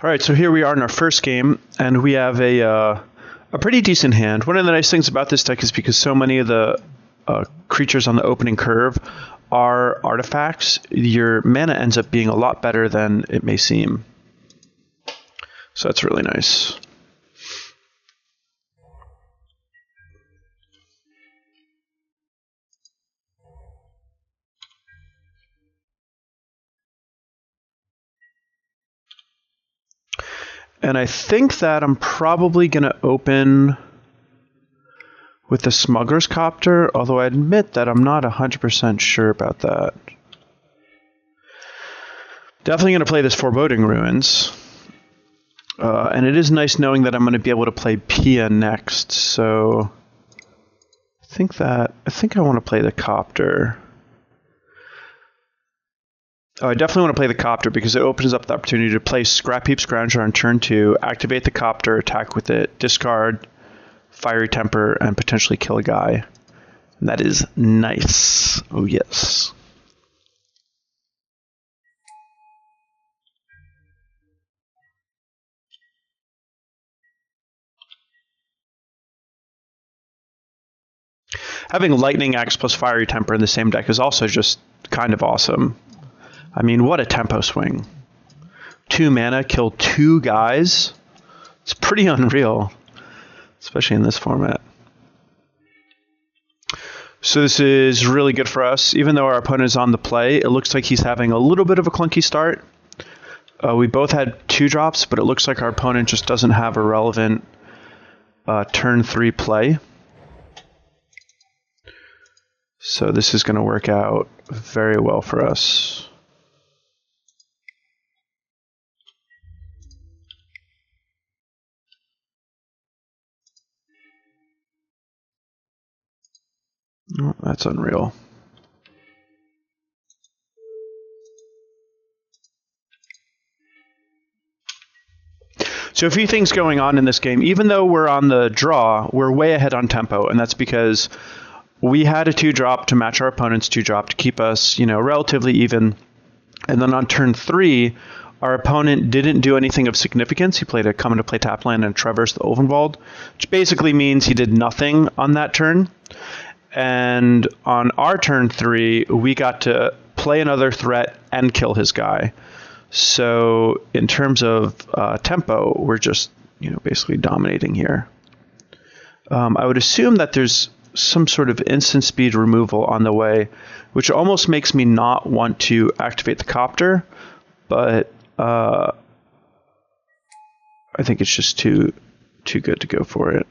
All right, so here we are in our first game, and we have a pretty decent hand. One of the nice things about this deck is because so many of the creatures on the opening curve are artifacts, your mana ends up being a lot better than it may seem. So that's really nice. And I think that I'm probably going to open with the Smuggler's Copter, although I admit that I'm not 100% sure about that. Definitely going to play this Foreboding Ruins. And it is nice knowing that I'm going to be able to play Pia next, so I think I want to play the Copter. Oh, I definitely want to play the Copter because it opens up the opportunity to play Scrapheap Scrounger on turn 2, activate the Copter, attack with it, discard Fiery Temper, and potentially kill a guy. And that is nice. Oh, yes. Having Lightning Axe plus Fiery Temper in the same deck is also just kind of awesome. I mean, what a tempo swing. 2 mana, kill 2 guys. It's pretty unreal, especially in this format. So this is really good for us. Even though our opponent is on the play, it looks like he's having a little bit of a clunky start. We both had 2 drops, but it looks like our opponent just doesn't have a relevant turn 3 play. So this is going to work out very well for us. Oh, that's unreal. So a few things going on in this game. Even though we're on the draw, we're way ahead on tempo, and that's because we had a 2-drop to match our opponent's 2-drop to keep us, relatively even. And then on turn 3, our opponent didn't do anything of significance. He played a come into play tap land and Traverse the Ulvenwald, which basically means he did nothing on that turn. And on our turn 3, we got to play another threat and kill his guy. So in terms of tempo, we're just basically dominating here. I would assume that there's some sort of instant speed removal on the way, which almost makes me not want to activate the Copter, but I think it's just too good to go for it.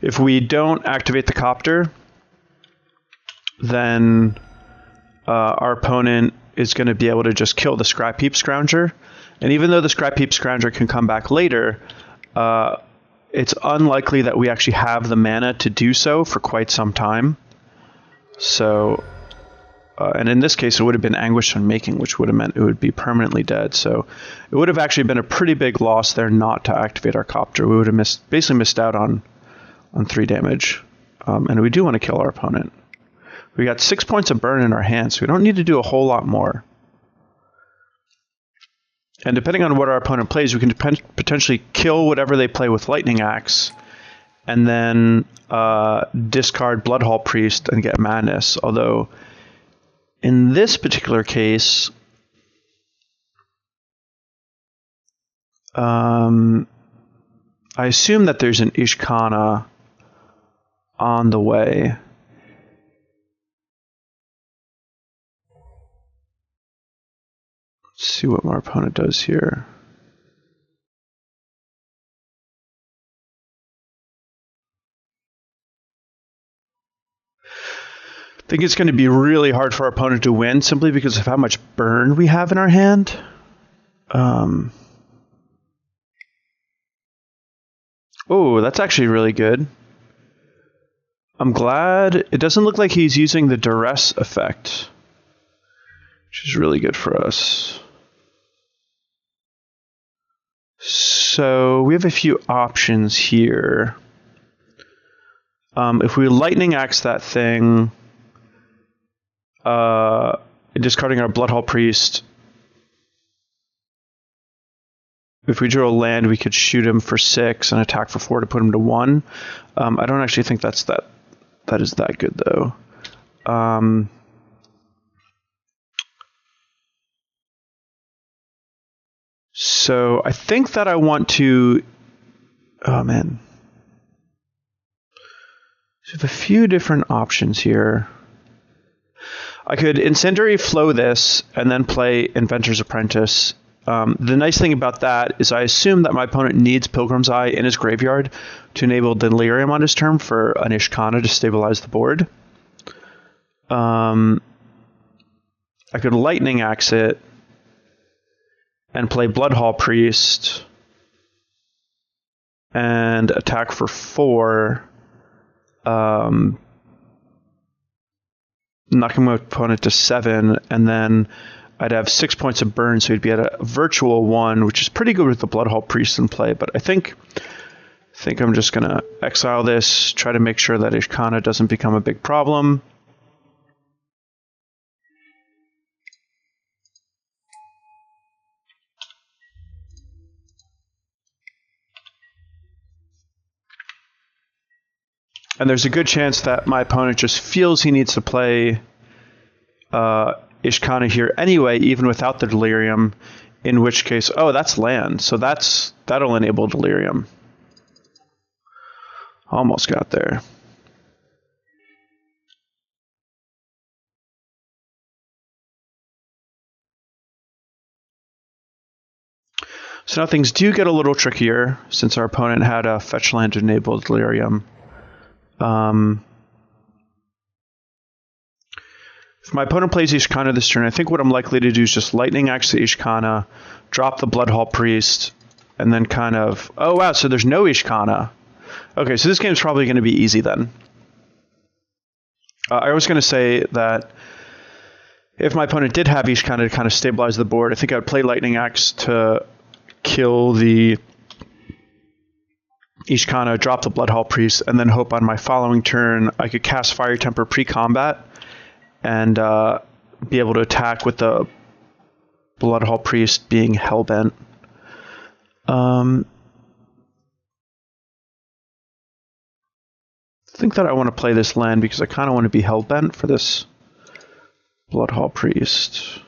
If we don't activate the Copter, then our opponent is going to be able to just kill the Scrapheap Scrounger. And even though the Scrapheap Scrounger can come back later, it's unlikely that we actually have the mana to do so for quite some time. So, and in this case, it would have been Anguish Unmaking, which would have meant it would be permanently dead. So it would have actually been a pretty big loss there not to activate our Copter. We would have basically missed out on 3 damage. And we do want to kill our opponent. We got 6 points of burn in our hands, so we don't need to do a whole lot more. And depending on what our opponent plays, we can potentially kill whatever they play with Lightning Axe, and then discard Bloodhall Priest and get Madness. Although, in this particular case, I assume that there's an Ishkana on the way. Let's see what my opponent does here. I think it's going to be really hard for our opponent to win simply because of how much burn we have in our hand. Oh, that's actually really good. I'm glad it doesn't look like he's using the duress effect. which is really good for us. So we have a few options here. If we Lightning Axe that thing, discarding our Bloodhall Priest, if we drew a land, we could shoot him for 6 and attack for 4 to put him to 1. I don't actually think that is that good, though. So I think that I want to... Oh, man. So I have a few different options here. I could Incendiary Flow this and then play Inventor's Apprentice. The nice thing about that is I assume that my opponent needs Pilgrim's Eye in his graveyard to enable Delirium on his turn for an Ishkana to stabilize the board. I could Lightning Axe it and play Bloodhall Priest and attack for 4. Knocking my opponent to 7, and then I'd have 6 points of burn, so he'd be at a virtual 1, which is pretty good with the Bloodhall Priest in play. But I think I'm just going to exile this, try to make sure that Ishkana doesn't become a big problem. And there's a good chance that my opponent just feels he needs to play Ishkana here anyway, even without the Delirium, in which case, oh, that's land, so that'll enable Delirium. Almost got there. So now things do get a little trickier, since our opponent had a fetch land to enable Delirium. If my opponent plays Ishkana this turn, I think what I'm likely to do is just Lightning Axe the Ishkana, drop the Bloodhall Priest, and then kind of... Oh, wow, so there's no Ishkana. Okay, so this game's probably going to be easy then. I was going to say that if my opponent did have Ishkana to kind of stabilize the board, I think I would play Lightning Axe to kill the Ishkana, drop the Bloodhall Priest, and then hope on my following turn I could cast Fire Temper pre-combat and be able to attack with the Bloodhall Priest being hellbent. I think that I want to play this land because I kind of want to be hellbent for this Bloodhall Priest.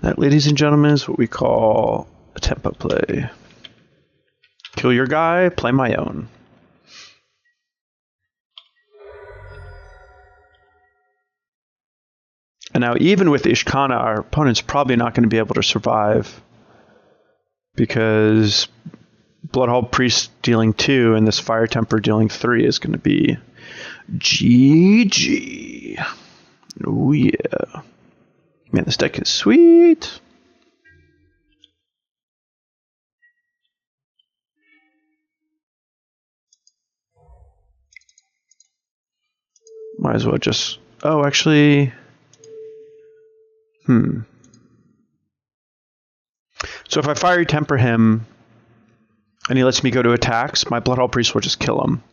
That, ladies and gentlemen, is what we call a tempo play. Kill your guy, play my own. And now, even with Ishkana, our opponent's probably not going to be able to survive because Bloodhall Priest dealing 2 and this Fire Temper dealing 3 is going to be GG. Oh, yeah. Man, this deck is sweet. Might as well just... Oh, actually... So if I Fiery Temper him, and he lets me go to attacks, my Bloodhall Priest will just kill him.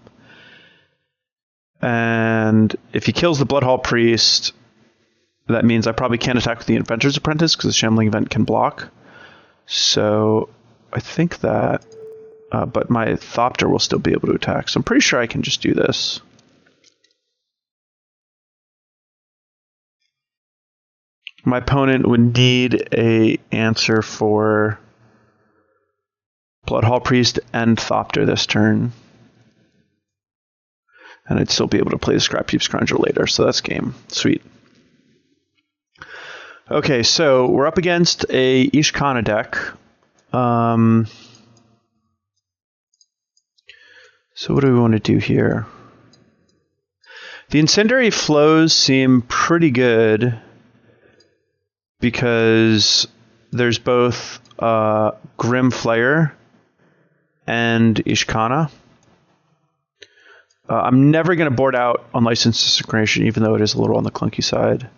And if he kills the Bloodhall Priest... That means I probably can't attack with the Inventor's Apprentice because the Shambling Event can block. So I think that... but my Thopter will still be able to attack. So I'm pretty sure I can just do this. My opponent would need a answer for Bloodhall Priest and Thopter this turn. And I'd still be able to play the Scrapheap Scrounger later. So that's game. Sweet. Okay, so we're up against a Ishkana deck. So what do we want to do here? The Incendiary Flows seem pretty good because there's both Grim Flayer and Ishkana. I'm never going to board out Unlicensed Disintegration, even though it is a little on the clunky side.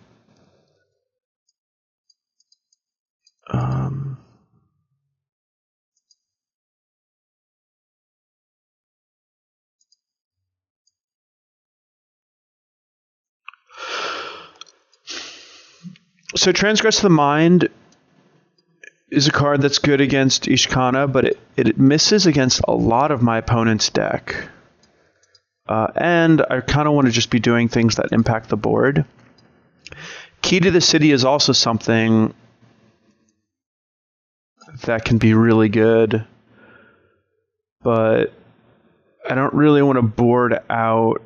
So Transgress the Mind is a card that's good against Ishkana, but it misses against a lot of my opponent's deck. And I kind of want to just be doing things that impact the board. Key to the City is also something that can be really good, but I don't really want to board out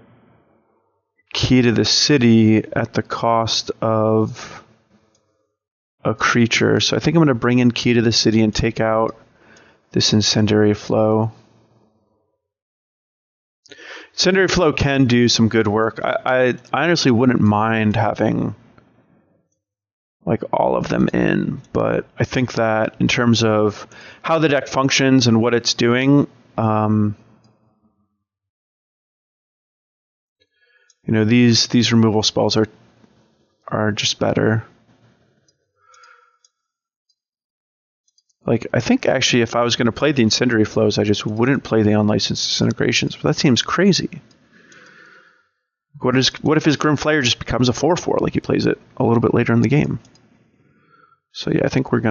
Key to the City at the cost of a creature. So I think I'm going to bring in Key to the City and take out this Incendiary Flow. Incendiary Flow can do some good work. I honestly wouldn't mind having like all of them in, but I think that in terms of how the deck functions and what it's doing, you know, these removal spells are just better. Like, I think actually if I was going to play the Incendiary Flows, I just wouldn't play the Unlicensed Disintegrations, but that seems crazy. What if his Grim Flayer just becomes a 4/4, like he plays it a little bit later in the game? So yeah, I think we're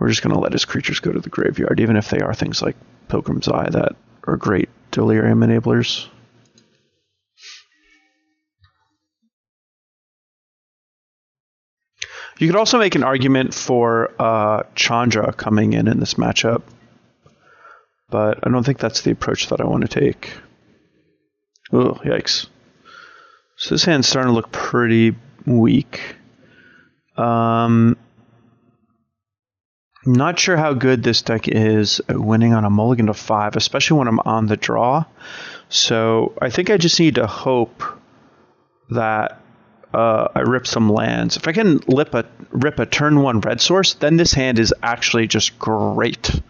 just gonna let his creatures go to the graveyard, even if they are things like Pilgrim's Eye that are great Delirium enablers. You could also make an argument for Chandra coming in this matchup, but I don't think that's the approach that I want to take. Oh, yikes. So this hand's starting to look pretty weak. Not sure how good this deck is at winning on a mulligan to 5, especially when I'm on the draw. So I think I just need to hope that I rip some lands. If I can rip a turn 1 red source, then this hand is actually just great.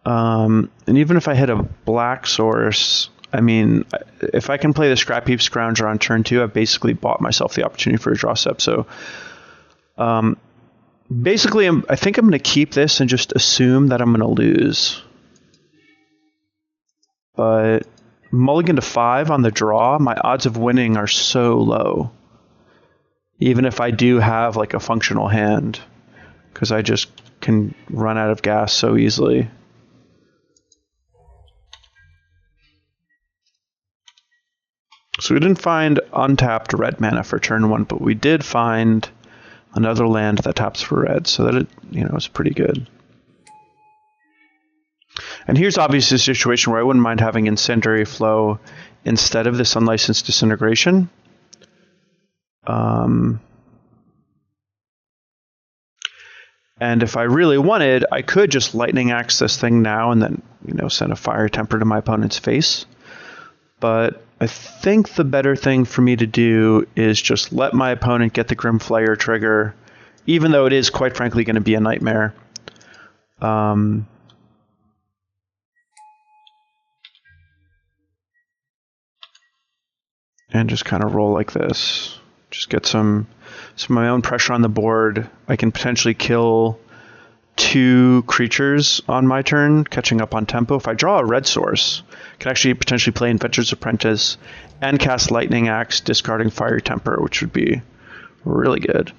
And even if I hit a black source, I mean, if I can play the Scrapheap Scrounger on turn 2, I've basically bought myself the opportunity for a draw step. So basically, I think I'm going to keep this and just assume that I'm going to lose. But mulligan to 5 on the draw, my odds of winning are so low. Even if I do have like a functional hand, because I just can run out of gas so easily. So we didn't find untapped red mana for turn 1, but we did find another land that taps for red, so that it's pretty good. And here's obviously a situation where I wouldn't mind having Incendiary Flow instead of this Unlicensed Disintegration. And if I really wanted, I could just Lightning Axe this thing now and then, send a Fire Temper to my opponent's face. But I think the better thing for me to do is just let my opponent get the Grim Flayer trigger, even though it is, quite frankly, going to be a nightmare. And just kind of roll like this. Just get some of my own pressure on the board. I can potentially kill 2 creatures on my turn, catching up on tempo. If I draw a red source, I can actually potentially play Inventor's Apprentice and cast Lightning Axe, discarding Fire Temper, which would be really good.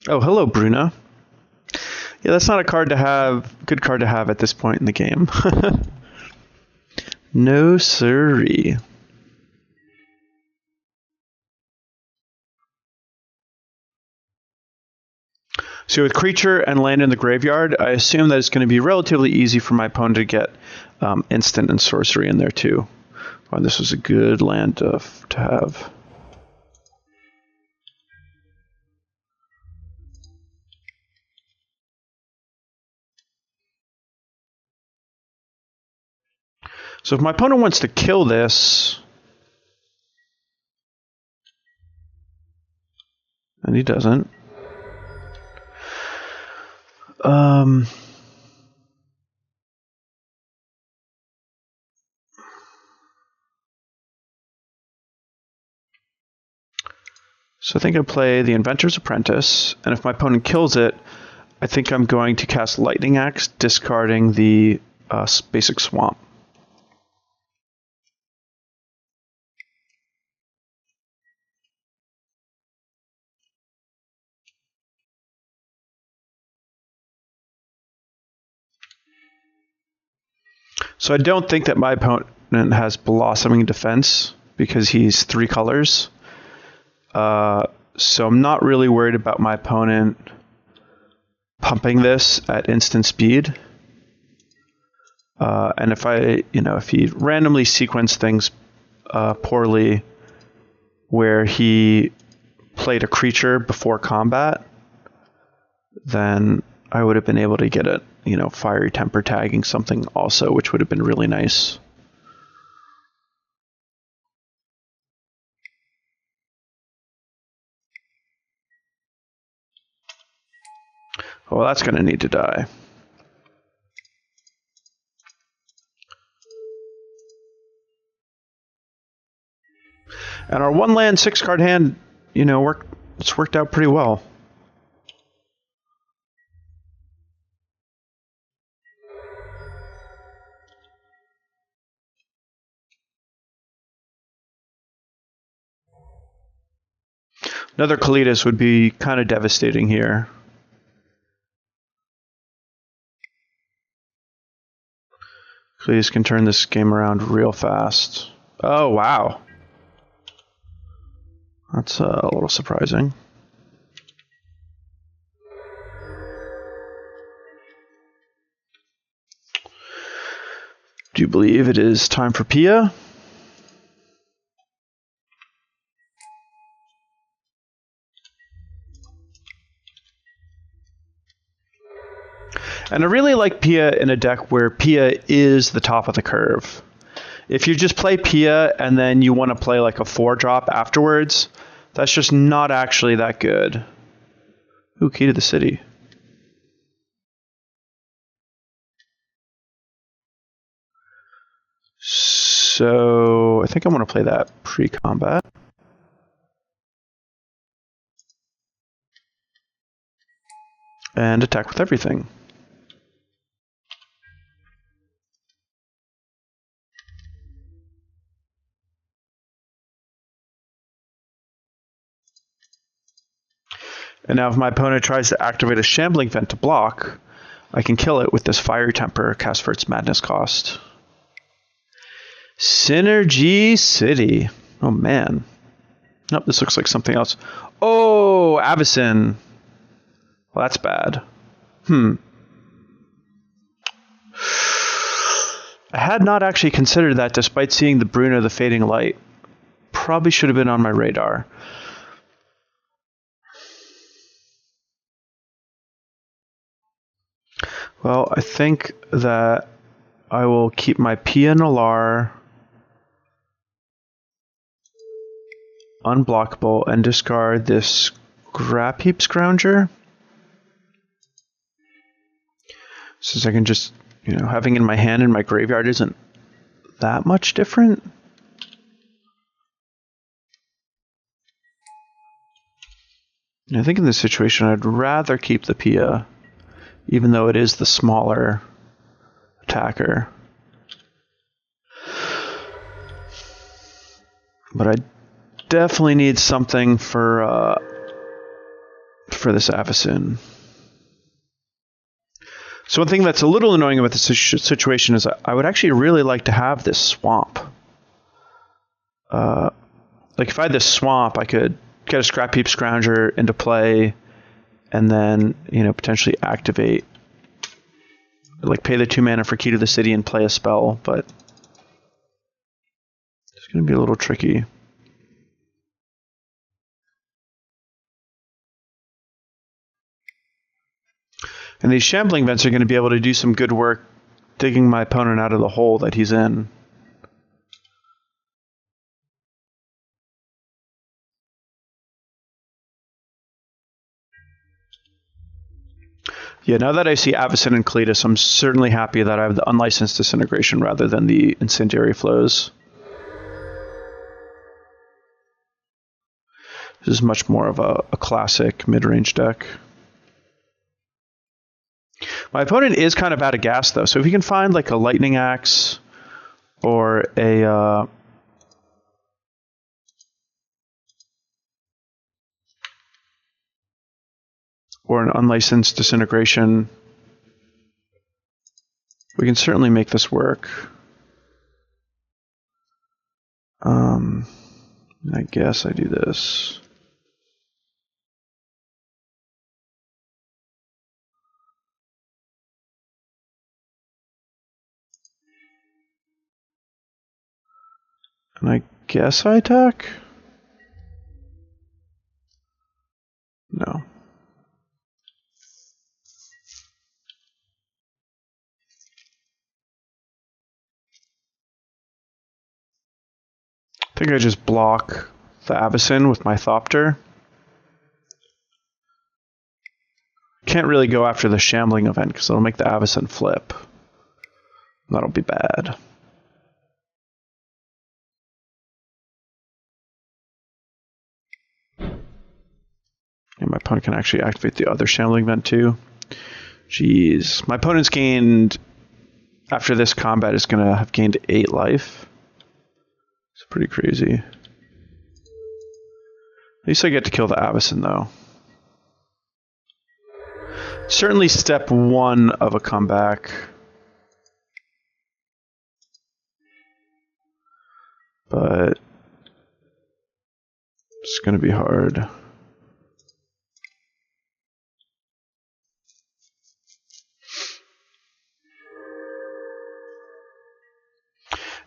Oh, hello, Bruna. Yeah, that's not a good card to have at this point in the game. No siree. So with creature and land in the graveyard, I assume that it's going to be relatively easy for my opponent to get instant and sorcery in there too. Wow, this was a good land to have. So if my opponent wants to kill this, and he doesn't, so I think I'll play the Inventor's Apprentice, and if my opponent kills it, I think I'm going to cast Lightning Axe, discarding the basic Swamp. So I don't think that my opponent has Blossoming Defense because he's 3 colors. So I'm not really worried about my opponent pumping this at instant speed. And if he randomly sequenced things poorly, where he played a creature before combat, then I would have been able to get it. Fiery Temper tagging something also, which would have been really nice. Well, that's going to need to die. And our 1-land, 6-card hand, it's worked out pretty well. Another Kalitas would be kind of devastating here. Kalitas can turn this game around real fast. Oh, wow. That's a little surprising. Do you believe it is time for Pia? And I really like Pia in a deck where Pia is the top of the curve. If you just play Pia and then you want to play like a 4-drop afterwards, that's just not actually that good. Ooh, Key to the City. So I think I want to play that pre-combat. And attack with everything. And now if my opponent tries to activate a Shambling Vent to block, I can kill it with this Fiery Temper cast for its madness cost. Synergy City. Oh man. Nope, this looks like something else. Oh, Abzan. Well, that's bad. I had not actually considered that despite seeing the Bruno the Fading Light. Probably should have been on my radar. Well, I think that I will keep my Pia Nalaar unblockable and discard this Scrapheap Scrounger. Since I can just, having in my hand in my graveyard isn't that much different. I think in this situation I'd rather keep the Pia, even though it is the smaller attacker. But I definitely need something for this Abzan. So one thing that's a little annoying about this situation is I would actually really like to have this swamp. Like if I had this swamp, I could get a Scrapheap Scrounger into play and then, you know, potentially activate, like pay the 2 mana for Key to the City and play a spell, but it's going to be a little tricky. And these Shambling Vents are going to be able to do some good work digging my opponent out of the hole that he's in. Yeah, now that I see Abzan and Kalitas, I'm certainly happy that I have the Unlicensed Disintegration rather than the Incendiary Flows. This is much more of a classic mid-range deck. My opponent is kind of out of gas, though, so if you can find like a Lightning Axe or a... or an Unlicensed Disintegration, we can certainly make this work. I guess I do this. And I guess I attack? No. I think I just block the Abzan with my Copter. Can't really go after the Shambling event because it'll make the Abzan flip. That'll be bad. And my opponent can actually activate the other Shambling event too. Jeez. My opponent's gained, after this combat, is going to have gained 8 life. It's pretty crazy. At least I get to kill the Abzan, though. Certainly step 1 of a comeback. But it's going to be hard.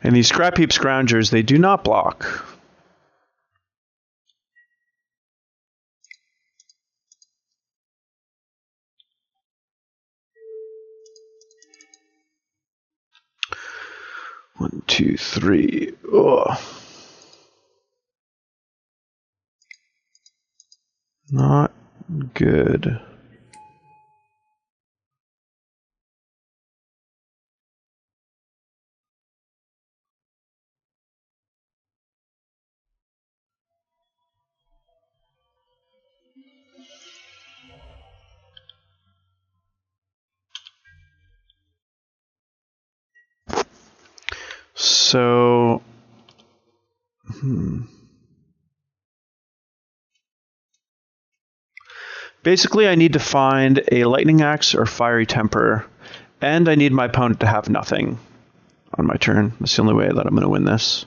And these Scrapheap Scroungers, they do not block. One, two, three. Ugh. Not good. So, basically I need to find a Lightning Axe or Fiery Temper, and I need my opponent to have nothing on my turn. That's the only way that I'm going to win this.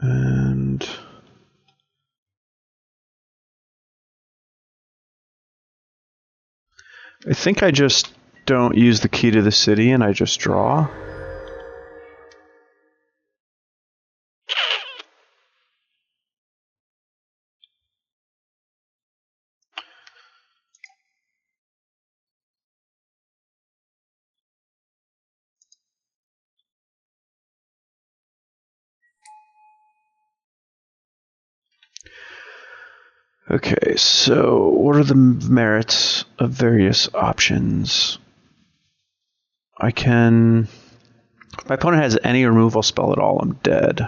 And I think I just don't use the Key to the City and I just draw. Okay, so what are the merits of various options? I can... If my opponent has any removal spell at all, I'm dead.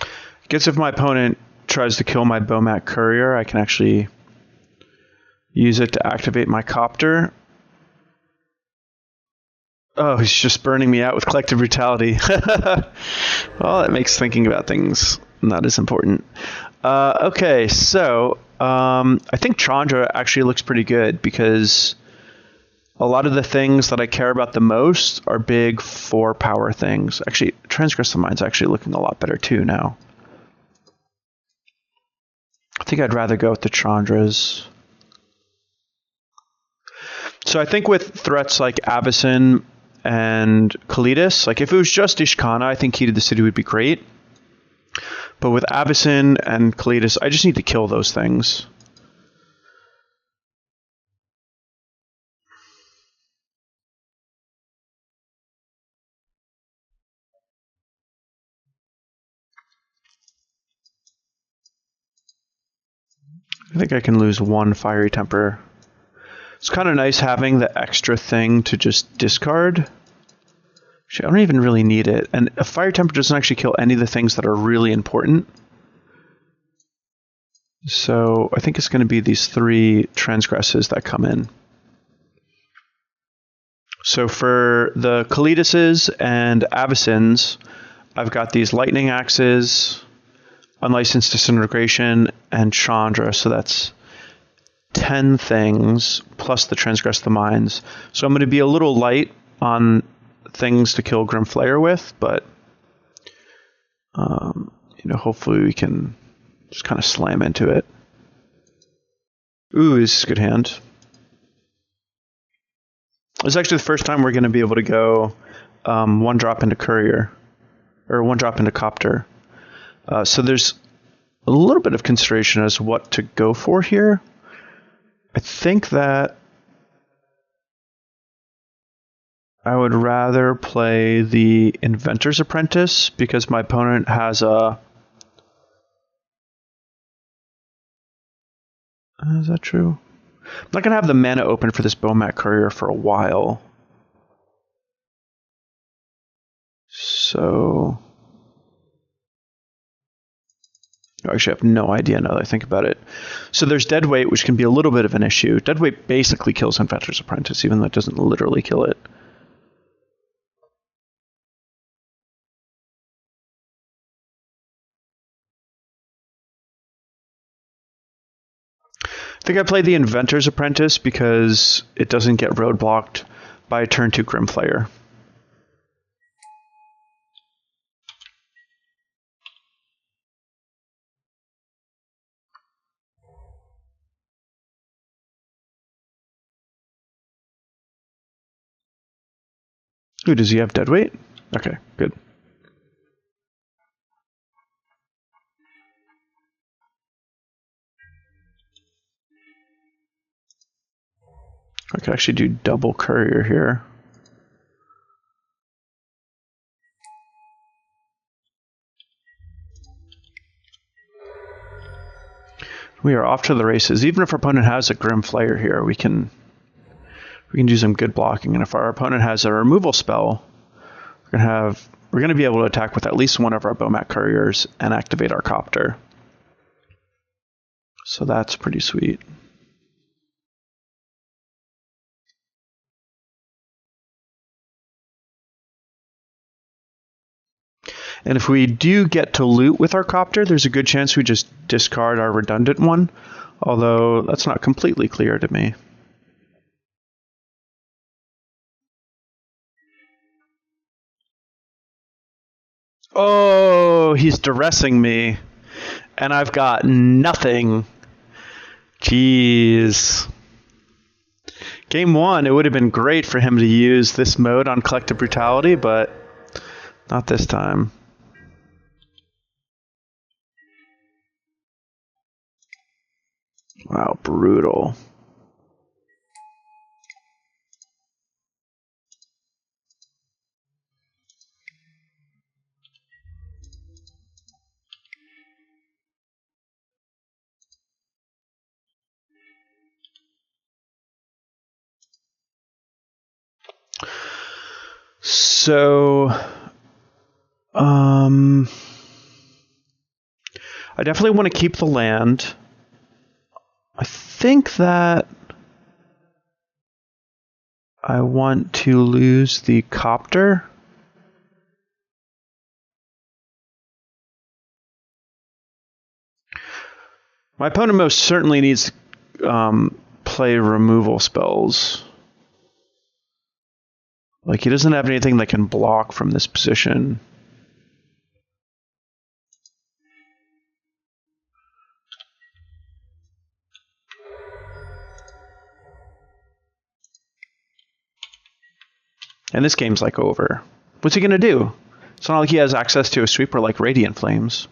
I guess if my opponent tries to kill my Bomat Courier, I can actually use it to activate my Copter. Oh, he's just burning me out with Collective Brutality. Well, that makes thinking about things not as important. Okay, so I think Chandra actually looks pretty good because a lot of the things that I care about the most are big 4-power things. Actually, Transgress the Mind's actually looking a lot better too now. I think I'd rather go with the Chandras. So I think with threats like Abzan and Kalitas, like if it was just Ishkana, I think Heat of the City would be great. But with Abzan and Kalitas, I just need to kill those things. I think I can lose 1 Fiery Temper. It's kind of nice having the extra thing to just discard. Actually, I don't even really need it. And a Fire Temper doesn't actually kill any of the things that are really important. So I think it's going to be these 3 Transgresses that come in. So for the Kalitases and Abzans, I've got these Lightning Axes, Unlicensed Disintegration, and Chandra. So that's 10 things plus the Transgress the Minds. So I'm going to be a little light on things to kill Grimflayer with, but hopefully we can just kind of slam into it. Ooh, this is a good hand. It's actually the first time we're going to be able to go 1-drop into Courier, or 1-drop into Copter. So there's a little bit of consideration as what to go for here. I think that I would rather play the Inventor's Apprentice because my opponent has a... Is that true? I'm not going to have the mana open for this Bomat Courier for a while. So... I actually have no idea now that I think about it. So there's Deadweight, which can be a little bit of an issue. Deadweight basically kills Inventor's Apprentice, even though it doesn't literally kill it. I think I played the Inventor's Apprentice because it doesn't get roadblocked by a turn 2 Grimflayer. Ooh, does he have Deadweight? Okay, good. I could actually do double Courier here. We are off to the races. Even if our opponent has a Grimflayer here, we can do some good blocking. And if our opponent has a removal spell, we're going to be able to attack with at least one of our Bomat Couriers and activate our Copter. So that's pretty sweet. And if we do get to loot with our Copter, there's a good chance we just discard our redundant one, although that's not completely clear to me. Oh, he's duressing me, and I've got nothing. Jeez. Game 1, it would have been great for him to use this mode on Collective Brutality, but not this time. Wow, brutal. So, I definitely want to keep the land. I think that I want to lose the Copter. My opponent most certainly needs to play removal spells. Like, he doesn't have anything that can block from this position. And this game's like over. What's he gonna do? It's not like he has access to a sweeper like Radiant Flames.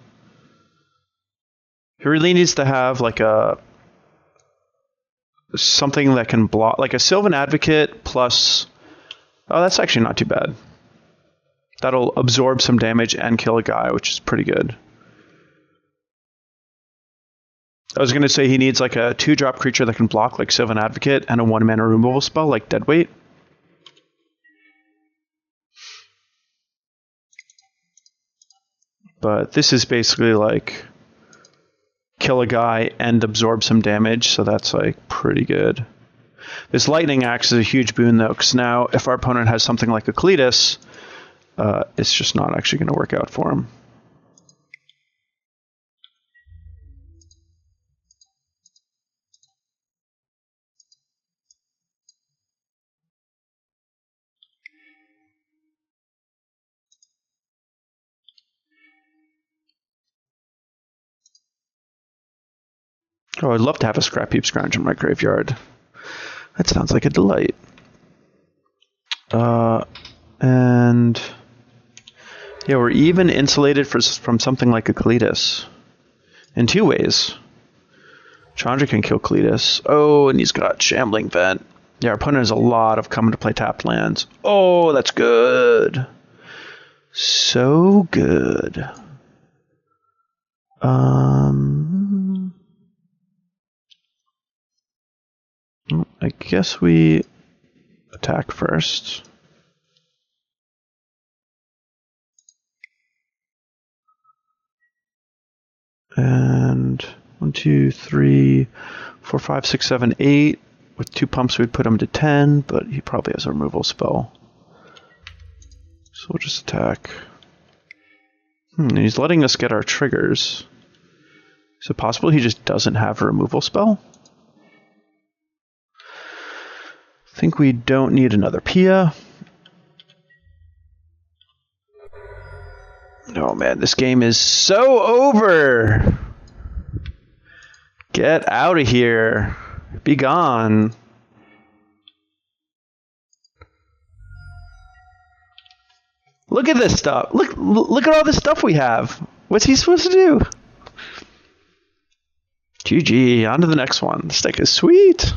He really needs to have like something that can block, like a Sylvan Advocate plus. Oh, that's actually not too bad. That'll absorb some damage and kill a guy, which is pretty good. I was gonna say he needs like a 2-drop creature that can block like Sylvan Advocate and a 1-mana removal spell like Deadweight. But this is basically like kill a guy and absorb some damage, so that's like pretty good. This Lightning Axe is a huge boon though, because now if our opponent has something like a Kalitas, it's just not actually going to work out for him. Oh, I'd love to have a Scrapheap Scrounger in my graveyard. That sounds like a delight. And yeah, we're even insulated from something like a Kalitas in 2 ways. Chandra can kill Kalitas. Oh, and he's got Shambling Vent. Yeah, our opponent has a lot of coming to play tapped lands. Oh, that's good. So good. I guess we attack first. And 1, 2, 3, 4, 5, 6, 7, 8. With 2 pumps, we'd put him to 10, but he probably has a removal spell. So we'll just attack. And he's letting us get our triggers. Is it possible he just doesn't have a removal spell? I think we don't need another Pia. Oh man, this game is so over! Get out of here. Be gone. Look at this stuff. Look at all this stuff we have. What's he supposed to do? GG, on to the next one. This deck is sweet.